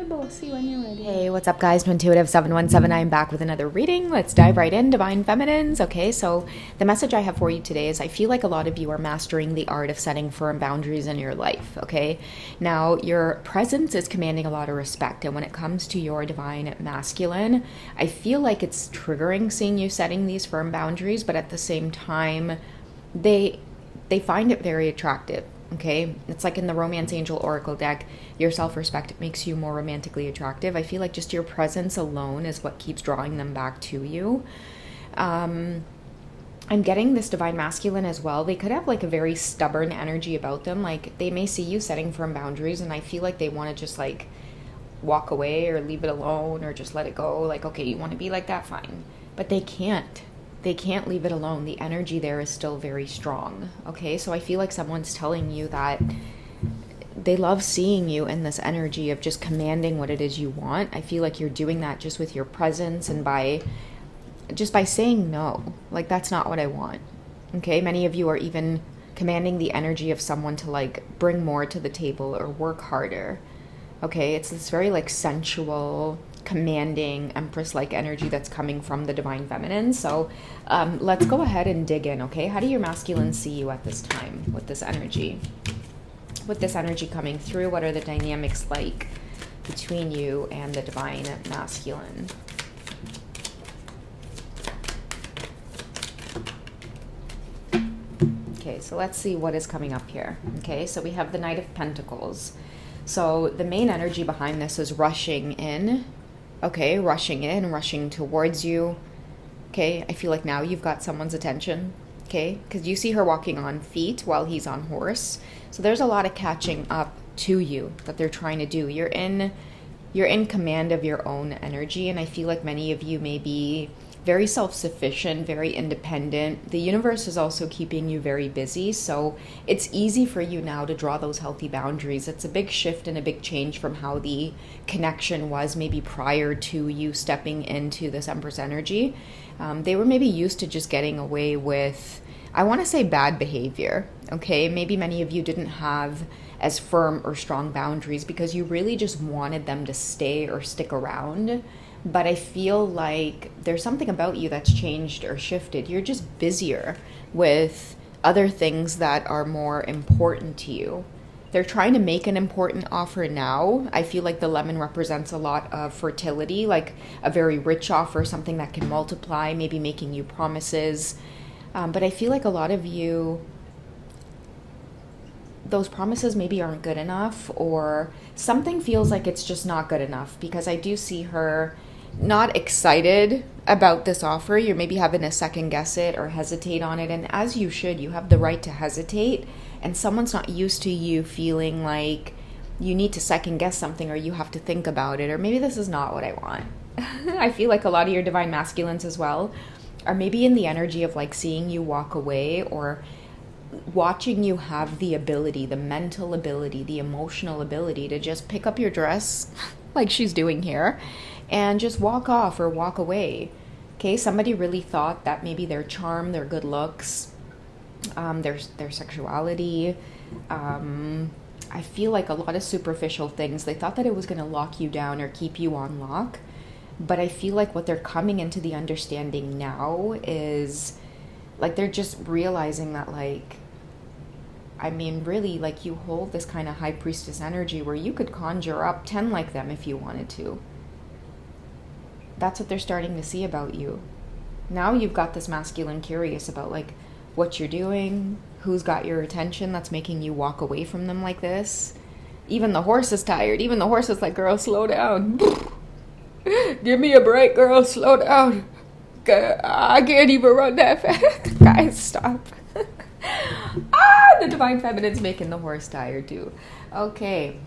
Bible. See when you're ready. Hey, what's up, guys? Intuitive 717. I'm back with another reading. Let's dive right in, Divine Feminines. Okay, so the message I have for you today is I feel like a lot of you are mastering the art of setting firm boundaries in your life. Okay, now your presence is commanding a lot of respect, and when it comes to your Divine Masculine, I feel like it's triggering seeing you setting these firm boundaries, but at the same time, they find it very attractive. Okay, it's like in the Romance Angel Oracle deck, your self-respect makes you more romantically attractive. I feel like just your presence alone is what keeps drawing them back to you. I'm getting this Divine Masculine as well. They could have like a very stubborn energy about them. Like they may see you setting firm boundaries and I feel like they want to just like walk away or leave it alone or just let it go. Like, okay, you want to be like that? Fine. But they can't. They can't leave it alone. The energy there is still very strong. Okay, so I feel like someone's telling you that they love seeing you in this energy of just commanding what it is you want. I feel like you're doing that just with your presence and by saying no. Like, that's not what I want. Okay, many of you are even commanding the energy of someone to like bring more to the table or work harder. Okay, it's this very like sensual, commanding, Empress-like energy that's coming from the Divine Feminine. So let's go ahead and dig in, okay? How do your masculine see you at this time with this energy? With this energy coming through, what are the dynamics like between you and the Divine Masculine? Okay, so let's see what is coming up here. Okay, so we have the Knight of Pentacles. So the main energy behind this is rushing in. Okay, rushing in, rushing towards you. Okay, I feel like now you've got someone's attention. Okay, because you see her walking on feet while he's on horse. So there's a lot of catching up to you that they're trying to do. You're in command of your own energy, and I feel like many of you may be very self-sufficient, very independent. The universe is also keeping you very busy, so it's easy for you now to draw those healthy boundaries. It's a big shift and a big change from how the connection was maybe prior to you stepping into this Empress energy. They were maybe used to just getting away with, I want to say, bad behavior. Okay, maybe many of you didn't have as firm or strong boundaries because you really just wanted them to stay or stick around. But I feel like there's something about you that's changed or shifted. You're just busier with other things that are more important to you. They're trying to make an important offer now. I feel like the lemon represents a lot of fertility, like a very rich offer, something that can multiply, maybe making you promises. But I feel like a lot of you, those promises maybe aren't good enough, or something feels like it's just not good enough, because I do see her not excited about this offer. You're maybe having to second guess it or hesitate on it, and as you should, you have the right to hesitate, and someone's not used to you feeling like you need to second guess something or you have to think about it, or maybe this is not what I want. I feel like a lot of your Divine Masculines as well are maybe in the energy of like seeing you walk away or watching you have the ability, the mental ability, the emotional ability to just pick up your dress like she's doing here and just walk off or walk away. Okay, somebody really thought that maybe their charm, their good looks, their sexuality, I feel like a lot of superficial things, they thought that it was going to lock you down or keep you on lock. But I feel like what they're coming into the understanding now is like they're just realizing that, like, I mean, really, like, you hold this kind of high priestess energy where you could conjure up 10 like them if you wanted to. That's what they're starting to see about you. Now you've got this masculine curious about, like, what you're doing, who's got your attention that's making you walk away from them like this. Even the horse is tired. Even the horse is like, girl, slow down. Give me a break, girl, slow down. I can't even run that fast. Guys, stop. The Divine Feminine's making the horse tired too. Okay,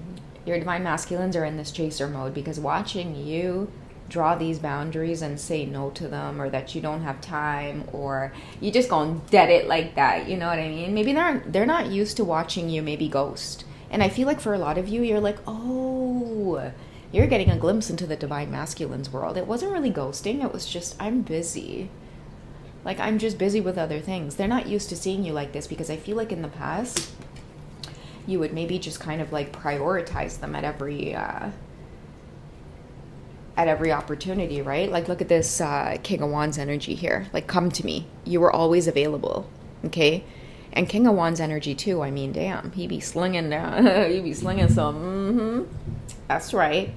your Divine Masculines are in this chaser mode because watching you draw these boundaries and say no to them, or that you don't have time, or you just gonna dead it like that, you know what I mean? Maybe they're not used to watching you maybe ghost. And I feel like for a lot of you, you're like, oh, you're getting a glimpse into the Divine Masculine's world. It wasn't really ghosting, it was just, I'm busy. Like, I'm just busy with other things. They're not used to seeing you like this because I feel like in the past, you would maybe just kind of like prioritize them at every at every opportunity, right? Like, look at this King of Wands energy here. Like, come to me. You were always available, okay? And King of Wands energy too. I mean, damn, he be slinging he be slinging some. That's right.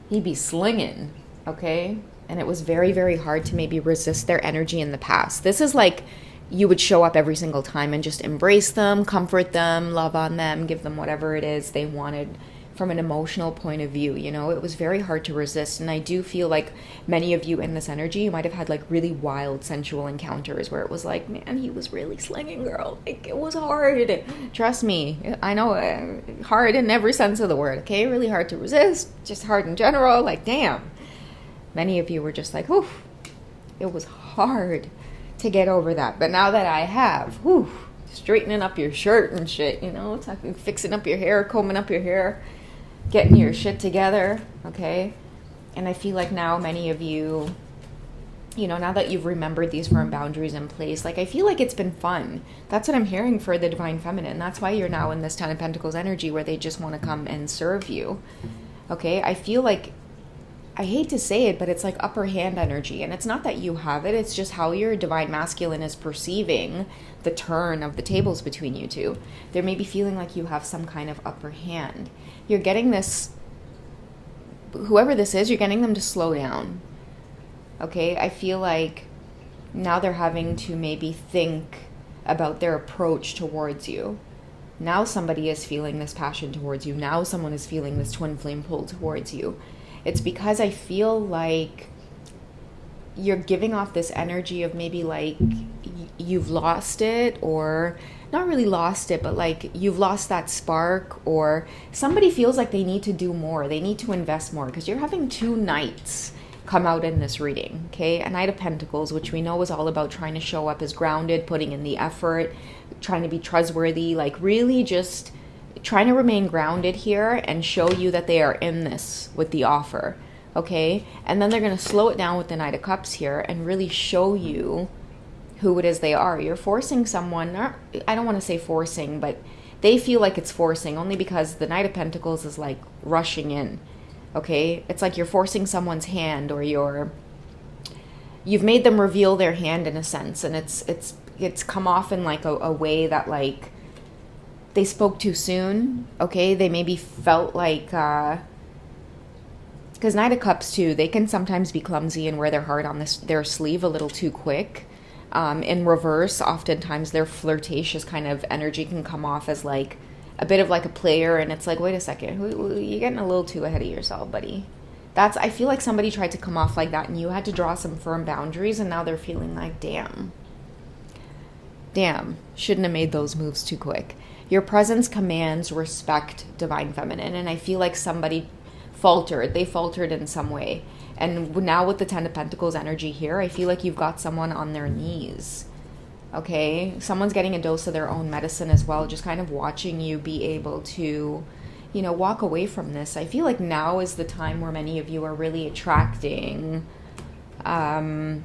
He be slinging, okay? And it was very, very hard to maybe resist their energy in the past. This is like you would show up every single time and just embrace them, comfort them, love on them, give them whatever it is they wanted from an emotional point of view. You know, it was very hard to resist. And I do feel like many of you in this energy, you might have had like really wild sensual encounters where it was like, man, he was really slinging, girl. Like, it was hard. Trust me. I know, hard in every sense of the word, okay? Really hard to resist, just hard in general. Like, damn. Many of you were just like, oof, it was hard to get over that. But now that I have, whew, straightening up your shirt and shit, you know, it's like fixing up your hair, combing up your hair, getting your shit together, okay? And I feel like now many of you, you know, now that you've remembered these firm boundaries in place, like, I feel like it's been fun. That's what I'm hearing for the Divine Feminine. That's why you're now in this Ten of Pentacles energy where they just want to come and serve you, okay? I feel like, I hate to say it, but it's like upper hand energy. And it's not that you have it, it's just how your Divine Masculine is perceiving the turn of the tables between you two. They may be feeling like you have some kind of upper hand. You're getting this, whoever this is, you're getting them to slow down. Okay, I feel like now they're having to maybe think about their approach towards you. Now somebody is feeling this passion towards you. Now someone is feeling this twin flame pull towards you. It's because I feel like you're giving off this energy of maybe like you've lost it, or not really lost it, but like you've lost that spark, or somebody feels like they need to do more. They need to invest more because you're having two knights come out in this reading, okay? A Knight of Pentacles, which we know is all about trying to show up as grounded, putting in the effort, trying to be trustworthy, like really just trying to remain grounded here and show you that they are in this with the offer, okay? And then they're going to slow it down with the Knight of Cups here and really show you who it is they are. You're forcing someone, I don't want to say forcing, but they feel like it's forcing only because the Knight of Pentacles is like rushing in, okay? It's like you're forcing someone's hand, or you've made them reveal their hand in a sense, and it's come off in like a way that like they spoke too soon, okay? They maybe felt like, because Knight of Cups too, they can sometimes be clumsy and wear their heart on their sleeve a little too quick. In reverse, oftentimes their flirtatious kind of energy can come off as like a bit of like a player, and it's like, wait a second, you're getting a little too ahead of yourself, buddy. I feel like somebody tried to come off like that and you had to draw some firm boundaries, and now they're feeling like, damn, shouldn't have made those moves too quick. Your presence commands respect, Divine Feminine, and I feel like somebody faltered. They faltered in some way. And now with the Ten of Pentacles energy here, I feel like you've got someone on their knees, okay? Someone's getting a dose of their own medicine as well, just kind of watching you be able to, you know, walk away from this. I feel like now is the time where many of you are really attracting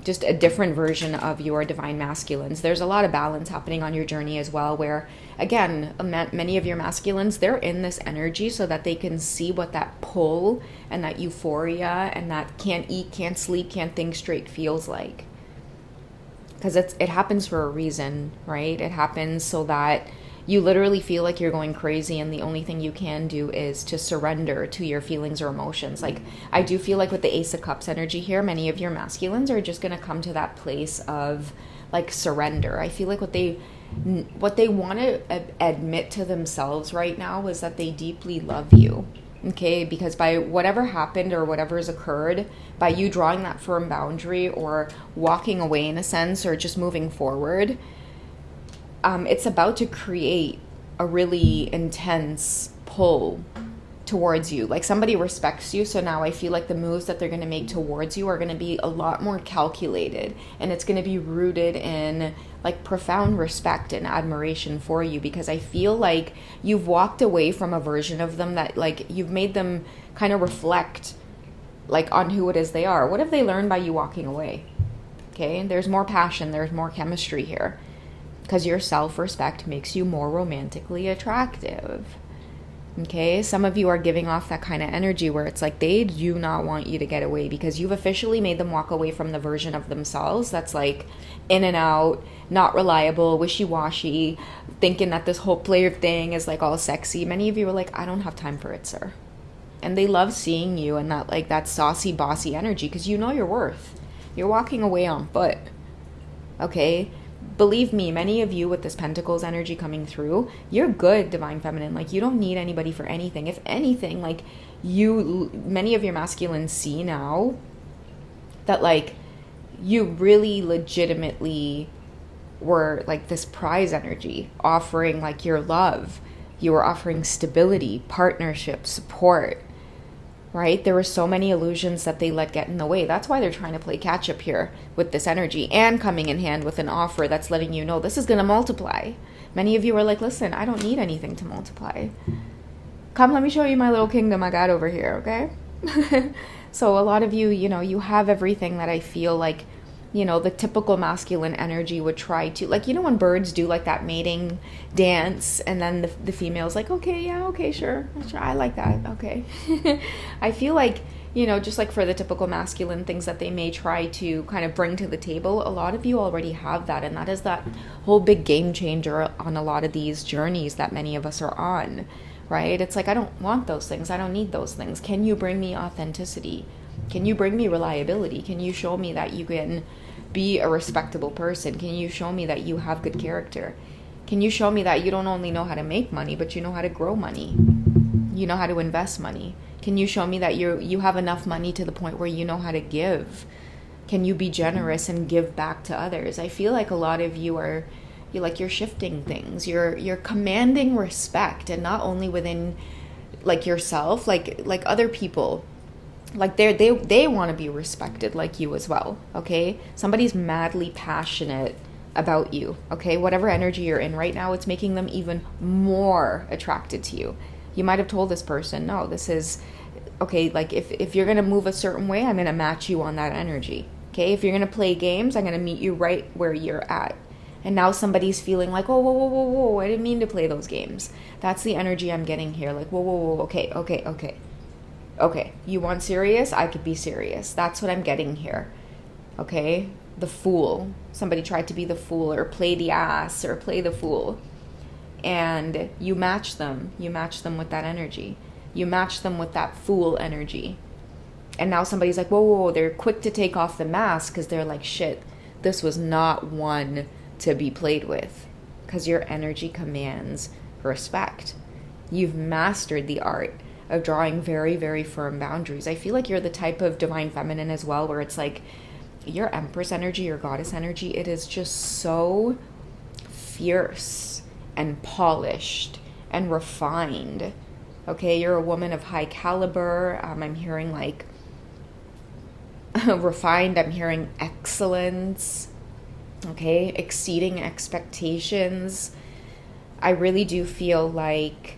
just a different version of your Divine Masculines. There's a lot of balance happening on your journey as well, where, again, many of your masculines, they're in this energy so that they can see what that pull and that euphoria and that can't eat, can't sleep, can't think straight feels like. Because it happens for a reason, right? It happens so that you literally feel like you're going crazy, and the only thing you can do is to surrender to your feelings or emotions. Like, I do feel like with the Ace of Cups energy here, many of your masculines are just going to come to that place of like surrender. I feel like what they want to admit to themselves right now is that they deeply love you, okay? Because by whatever happened or whatever has occurred, by you drawing that firm boundary or walking away in a sense, or just moving forward, it's about to create a really intense pull towards you. Like, somebody respects you, so now I feel like the moves that they're going to make towards you are going to be a lot more calculated, and it's going to be rooted in like profound respect and admiration for you, because I feel like you've walked away from a version of them that like you've made them kind of reflect like on who it is they are. What have they learned by you walking away? Okay, there's more passion, there's more chemistry here. Because your self-respect makes you more romantically attractive. Okay, some of you are giving off that kind of energy where it's like they do not want you to get away because you've officially made them walk away from the version of themselves that's like in and out, not reliable, wishy-washy, thinking that this whole player thing is like all sexy. Many of you are like, I don't have time for it, sir. And they love seeing you in that like that saucy, bossy energy because you know your worth. You're walking away on foot. Okay? Believe me, many of you with this Pentacles energy coming through, you're good, Divine Feminine. Like, you don't need anybody for anything. If anything, like, many of your masculines see now that, like, you really legitimately were, like, this prize energy, offering, like, your love. You were offering stability, partnership, support, right? There were so many illusions that they let get in the way. That's why they're trying to play catch up here with this energy and coming in hand with an offer that's letting you know this is going to multiply. Many of you are like, listen, I don't need anything to multiply. Come, let me show you my little kingdom I got over here, okay? So a lot of you, you know, you have everything that I feel like, you know, the typical masculine energy would try to, like, you know, when birds do like that mating dance and then the female's like, okay, yeah, okay, sure, I like that, okay. I feel like, you know, just like for the typical masculine things that they may try to kind of bring to the table, a lot of you already have that, and that is that whole big game changer on a lot of these journeys that many of us are on, right? It's like, I don't want those things, I don't need those things. Can you bring me authenticity? Can you bring me reliability? Can you show me that you can be a respectable person? Can you show me that you have good character? Can you show me that you don't only know how to make money, but you know how to grow money? You know how to invest money? Can you show me that you have enough money to the point where you know how to give? Can you be generous and give back to others? I feel like a lot of you are, you're shifting things. You're commanding respect, and not only within like yourself, like other people. Like they want to be respected like you as well, okay? Somebody's madly passionate about you, okay? Whatever energy you're in right now, it's making them even more attracted to you. You might have told this person, no, this is, okay, like if you're going to move a certain way, I'm going to match you on that energy, okay? If you're going to play games, I'm going to meet you right where you're at. And now somebody's feeling like, oh, whoa, I didn't mean to play those games. That's the energy I'm getting here, like, whoa, okay, you want serious? I could be serious. That's what I'm getting here. Okay? The fool. Somebody tried to be the fool or play the ass or play the fool. And you match them. You match them with that energy. You match them with that fool energy. And now somebody's like, whoa, they're quick to take off the mask because they're like, shit, this was not one to be played with. Because your energy commands respect. You've mastered the art of drawing very, very firm boundaries. I feel like you're the type of Divine Feminine as well, where it's like your Empress energy, your Goddess energy, it is just so fierce and polished and refined. Okay, you're a woman of high caliber. I'm hearing like refined, I'm hearing excellence, okay, exceeding expectations. I really do feel like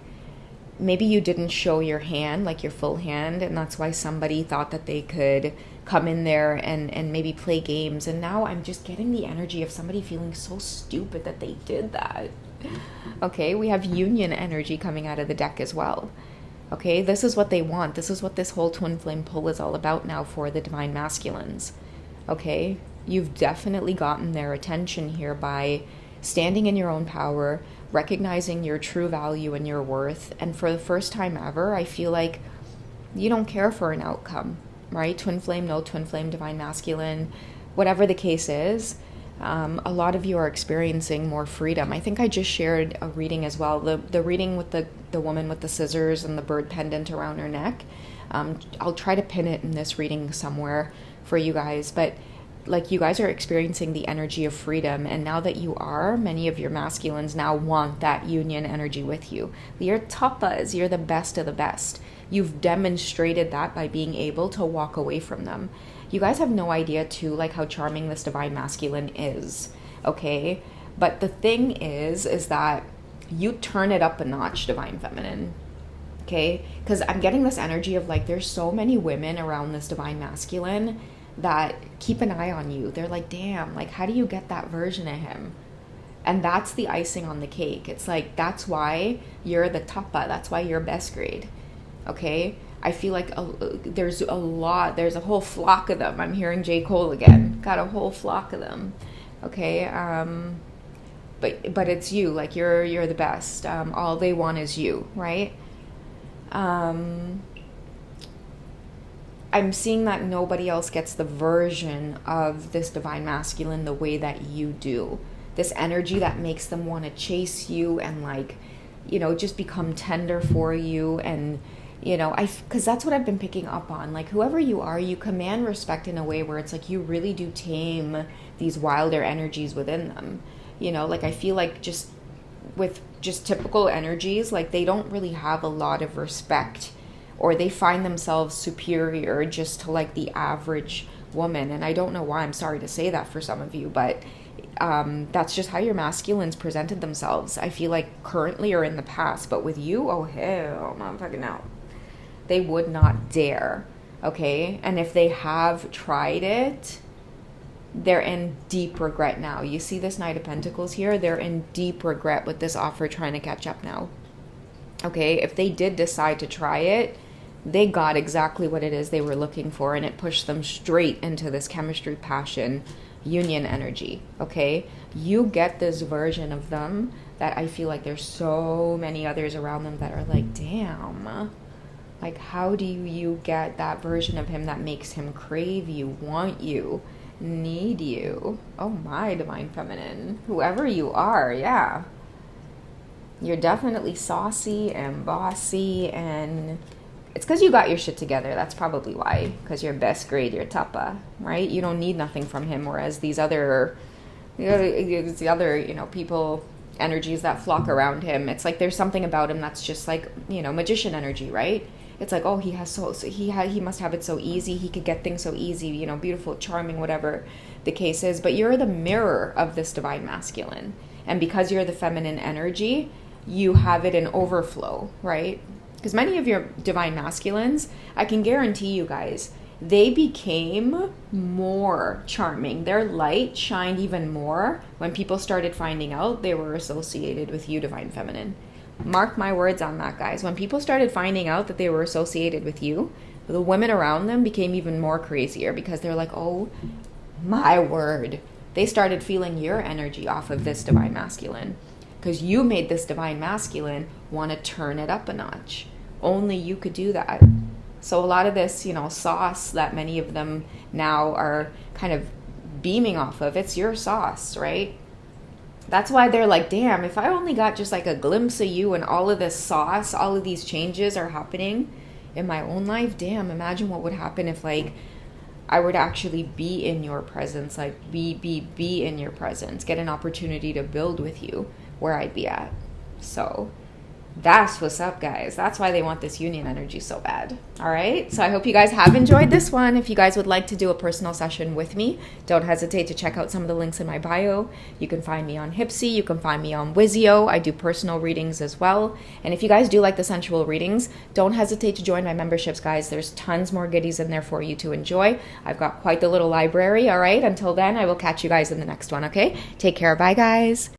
maybe you didn't show your hand, like your full hand, and that's why somebody thought that they could come in there and maybe play games. And now I'm just getting the energy of somebody feeling so stupid that they did that. Okay, we have union energy coming out of the deck as well. Okay, this is what they want. This is what this whole twin flame pull is all about now for the Divine Masculines. Okay, you've definitely gotten their attention here by standing in your own power, recognizing your true value and your worth. And for the first time ever, I feel like you don't care for an outcome, right? Twin flame, no twin flame, Divine Masculine, whatever the case is, a lot of you are experiencing more freedom. I think I just shared a reading as well, the reading with the woman with the scissors and the bird pendant around her neck. I'll try to pin it in this reading somewhere for you guys, but like you guys are experiencing the energy of freedom, and now that you are, many of your masculines now want that union energy with you. You're tapas, you're the best of the best. You've demonstrated that by being able to walk away from them. You guys have no idea too, like how charming this Divine Masculine is, okay? But the thing is that you turn it up a notch, Divine Feminine, okay? Because I'm getting this energy of like, there's so many women around this Divine Masculine that keep an eye on you. They're like, damn, like, how do you get that version of him? And that's the icing on the cake. It's like, that's why you're the tapa. That's why you're best grade. Okay? I feel like there's a whole flock of them. I'm hearing J. Cole again. Got a whole flock of them. Okay? But it's you. Like, you're the best. All they want is you, right? I'm seeing that nobody else gets the version of this divine masculine the way that you do. This energy that makes them want to chase you and, like, you know, just become tender for you. And, you know, because that's what I've been picking up on. Like, whoever you are, you command respect in a way where it's like you really do tame these wilder energies within them. You know, like, I feel like just with just typical energies, like, they don't really have a lot of respect, or they find themselves superior just to, like, the average woman. And I don't know why. I'm sorry to say that for some of you, but that's just how your masculines presented themselves, I feel like, currently or in the past. But with you, oh hell, no, fucking no. They would not dare, okay? And if they have tried it, they're in deep regret now. You see this Knight of Pentacles here? They're in deep regret with this offer, trying to catch up now. Okay, if they did decide to try it, they got exactly what it is they were looking for, and it pushed them straight into this chemistry, passion, union energy. Okay, you get this version of them that I feel like there's so many others around them that are like, damn, like, how do you get that version of him that makes him crave you, want you, need you? Oh my divine feminine, whoever you are, yeah, you're definitely saucy and bossy, and it's because you got your shit together. That's probably why. Because you're best grade, you're tapa, right? You don't need nothing from him. Whereas these other, you know, people, energies that flock around him, it's like there's something about him that's just like, you know, magician energy, right? It's like, oh, he must have it so easy. He could get things so easy, you know, beautiful, charming, whatever the case is. But you're the mirror of this divine masculine, and because you're the feminine energy, you have it in overflow, right? Because many of your divine masculines, I can guarantee you guys, they became more charming. Their light shined even more when people started finding out they were associated with you, divine feminine. Mark my words on that, guys. When people started finding out that they were associated with you, the women around them became even more crazier, because they're like, oh my word. They started feeling your energy off of this divine masculine, because you made this divine masculine want to turn it up a notch. Only you could do that. So a lot of this, you know, sauce that many of them now are kind of beaming off of, it's your sauce, right? That's why they're like, damn, if I only got just like a glimpse of you and all of this sauce, all of these changes are happening in my own life, damn, imagine what would happen if, like, I were to actually be in your presence, like be in your presence, get an opportunity to build with you where I'd be at. So that's what's up, guys. That's why they want this union energy so bad. All right. So I hope you guys have enjoyed this one. If you guys would like to do a personal session with me, don't hesitate to check out some of the links in my bio. You can find me on Hipsy. You can find me on Wizio. I do personal readings as well. And if you guys do like the sensual readings, don't hesitate to join my memberships, guys. There's tons more goodies in there for you to enjoy. I've got quite the little library. All right. Until then, I will catch you guys in the next one. Okay. Take care. Bye, guys.